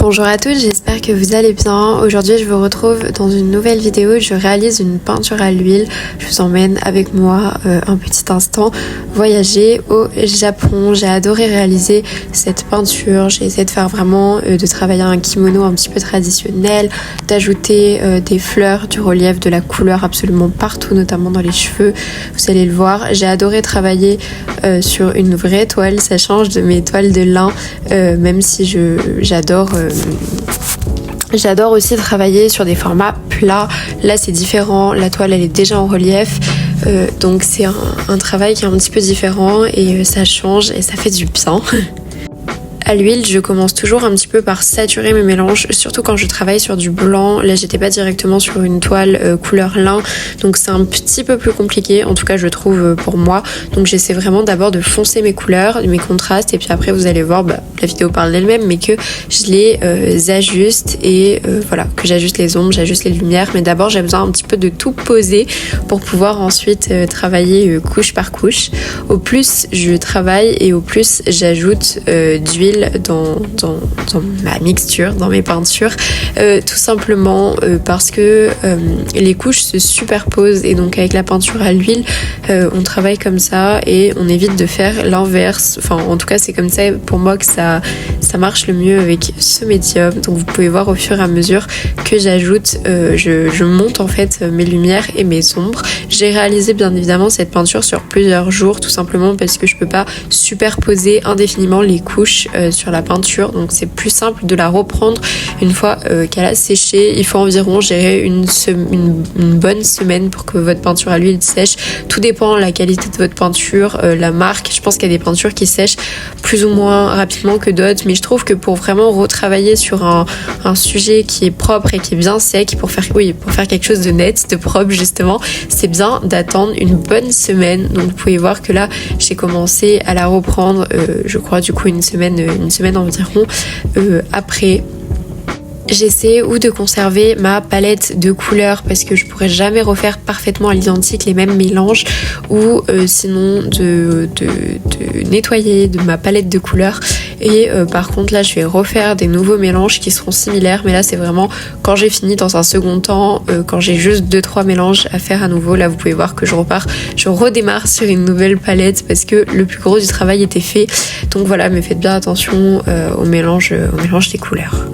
Bonjour à tous, j'espère que vous allez bien. Aujourd'hui je vous retrouve dans une nouvelle vidéo. Je réalise une peinture à l'huile. Je vous emmène avec moi un petit instant voyager au Japon. J'ai adoré réaliser cette peinture. J'ai essayé de faire vraiment, de travailler un kimono un petit peu traditionnel, d'ajouter des fleurs, du relief, de la couleur absolument partout, notamment dans les cheveux. Vous allez le voir. J'ai adoré travailler sur une vraie toile. Ça change de mes toiles de lin, même si j'adore aussi travailler sur des formats plats. Là c'est différent, la toile elle est déjà en relief, donc c'est un travail qui est un petit peu différent et ça change et ça fait du bien. À l'huile, je commence toujours un petit peu par saturer mes mélanges, surtout quand je travaille sur du blanc. Là, j'étais pas directement sur une toile couleur lin, donc c'est un petit peu plus compliqué, en tout cas je trouve pour moi. Donc j'essaie vraiment d'abord de foncer mes couleurs, mes contrastes, et puis après vous allez voir, la vidéo parle d'elle-même, mais que je les ajuste et voilà, que j'ajuste les ombres, j'ajuste les lumières. Mais d'abord j'ai besoin un petit peu de tout poser pour pouvoir ensuite travailler couche par couche. Au plus je travaille et au plus j'ajoute d'huile dans ma mixture, dans mes peintures, tout simplement parce que les couches se superposent et donc avec la peinture à l'huile on travaille comme ça et on évite de faire l'inverse. Enfin en tout cas c'est comme ça pour moi que ça marche le mieux avec ce médium. Donc vous pouvez voir au fur et à mesure que j'ajoute, je monte en fait mes lumières et mes ombres. J'ai réalisé bien évidemment cette peinture sur plusieurs jours, tout simplement parce que je peux pas superposer indéfiniment les couches sur la peinture, donc c'est plus simple de la reprendre une fois qu'elle a séché. Il faut environ gérer une bonne semaine pour que votre peinture à l'huile sèche. Tout dépend de la qualité de votre peinture, la marque. Je pense qu'il y a des peintures qui sèchent plus ou moins rapidement que d'autres, mais je trouve que pour vraiment retravailler sur un sujet qui est propre et qui est bien sec, pour faire quelque chose de net, de propre justement, c'est bien d'attendre une bonne semaine. Donc vous pouvez voir que là j'ai commencé à la reprendre je crois du coup une semaine environ après. J'essaie ou de conserver ma palette de couleurs parce que je pourrais jamais refaire parfaitement à l'identique les mêmes mélanges, ou sinon de nettoyer de ma palette de couleurs et par contre là je vais refaire des nouveaux mélanges qui seront similaires, mais là c'est vraiment quand j'ai fini dans un second temps, quand j'ai juste 2-3 mélanges à faire à nouveau. Là vous pouvez voir que je redémarre sur une nouvelle palette parce que le plus gros du travail était fait. Donc voilà, mais faites bien attention au mélange des couleurs.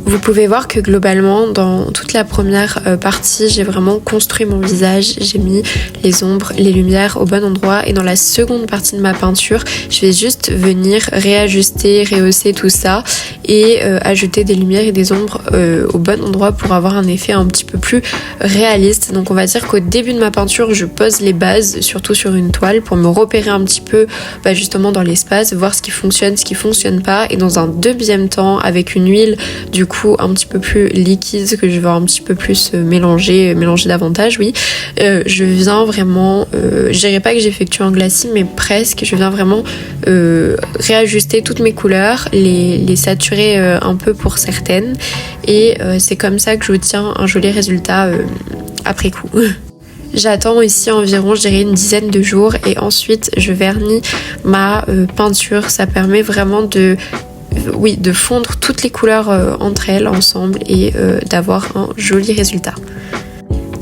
Vous pouvez voir que globalement, dans toute la première partie, j'ai vraiment construit mon visage, j'ai mis les ombres, les lumières au bon endroit, et dans la seconde partie de ma peinture, je vais juste venir réajuster, rehausser tout ça et ajouter des lumières et des ombres au bon endroit pour avoir un effet un petit peu plus réaliste. Donc on va dire qu'au début de ma peinture, je pose les bases, surtout sur une toile, pour me repérer un petit peu justement dans l'espace, voir ce qui fonctionne pas, et dans un deuxième temps, avec une huile du coup un petit peu plus liquide que je vais un petit peu plus mélanger davantage, oui. Je viens vraiment, je dirais pas que j'effectue un glacis, mais presque. Je viens vraiment réajuster toutes mes couleurs, les saturer un peu pour certaines, et c'est comme ça que j'obtiens un joli résultat après coup. J'attends ici environ, je dirais, une dizaine de jours, et ensuite je vernis ma peinture. Ça permet vraiment de fondre toutes les couleurs entre elles ensemble et d'avoir un joli résultat.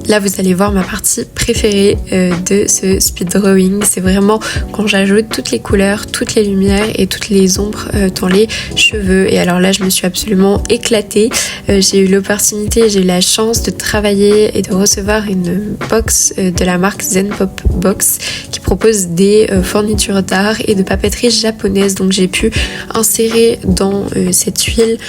Là vous allez voir ma partie préférée de ce speed drawing, c'est vraiment quand j'ajoute toutes les couleurs, toutes les lumières et toutes les ombres dans les cheveux. Et alors là je me suis absolument éclatée, j'ai eu l'opportunité, j'ai eu la chance de travailler et de recevoir une box de la marque Zen Pop Box qui propose des fournitures d'art et de papeterie japonaise. Donc j'ai pu insérer dans cette huile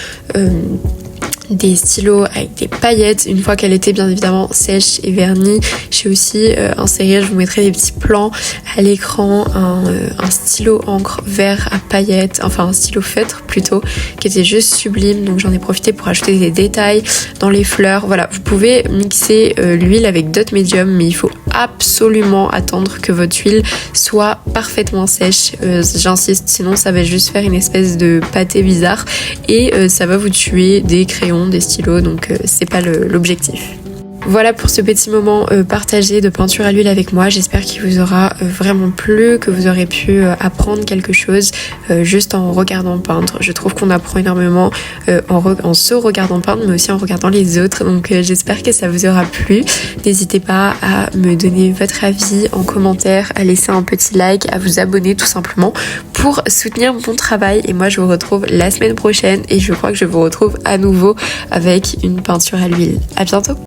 des stylos avec des paillettes une fois qu'elle était bien évidemment sèche et vernie. J'ai aussi inséré, je vous mettrai des petits plans à l'écran, un stylo encre vert à paillettes, enfin un stylo feutre plutôt, qui était juste sublime. Donc j'en ai profité pour ajouter des détails dans les fleurs. Voilà, vous pouvez mixer l'huile avec d'autres médiums, mais il faut absolument attendre que votre huile soit parfaitement sèche, j'insiste, sinon ça va juste faire une espèce de pâté bizarre et ça va vous tuer des crayons, des stylos, donc c'est pas l'objectif. Voilà pour ce petit moment partagé de peinture à l'huile avec moi. J'espère qu'il vous aura vraiment plu, que vous aurez pu apprendre quelque chose juste en regardant peindre. Je trouve qu'on apprend énormément en se regardant peindre, mais aussi en regardant les autres. Donc j'espère que ça vous aura plu. N'hésitez pas à me donner votre avis en commentaire, à laisser un petit like, à vous abonner tout simplement pour soutenir mon travail. Et moi je vous retrouve la semaine prochaine et je crois que je vous retrouve à nouveau avec une peinture à l'huile. À bientôt!